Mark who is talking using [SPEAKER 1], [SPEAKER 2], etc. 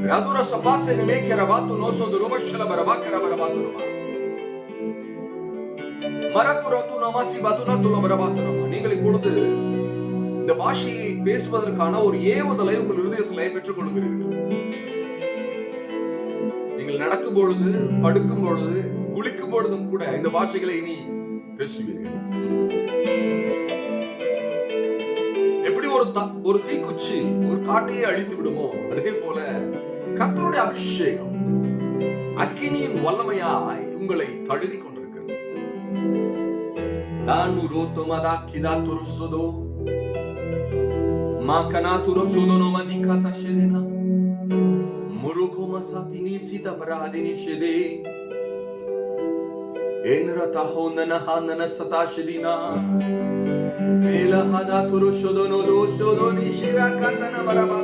[SPEAKER 1] Adura sapase ne me kerabato no so doroba shala barabakara barabato no. மரகுரத்து நமசி பதுன துலபரபாத்து நம்ம. நீங்கள் இப்பொழுது இந்த பாஷையை பேசுவதற்கான ஒரு ஏவுதலை உங்கள் இருதயத்திலே பெற்றுக் கொள்கிறீர்கள். நீங்கள் நடக்கும் பொழுது, படுக்கும் பொழுது, குளிக்கும் பொழுதும் கூட இந்த பாஷைகளை இனி பேசுவீர்கள். எப்படி ஒரு தீக்குச்சி ஒரு காட்டையே அழித்து விடுமோ அதே போல கர்த்தருடைய அபிஷேகம் அக்கினியின் வல்லமையாய் உங்களை தழுவி கொண்டிருக்கிறது. Danuro tomada kidaturu sodo makanaturo sodo no madikata shedena muruko masatini sita paradini shede enrata honana hanana sata shedina mela hadaturu sodo no do sodo ni shirakatana baraba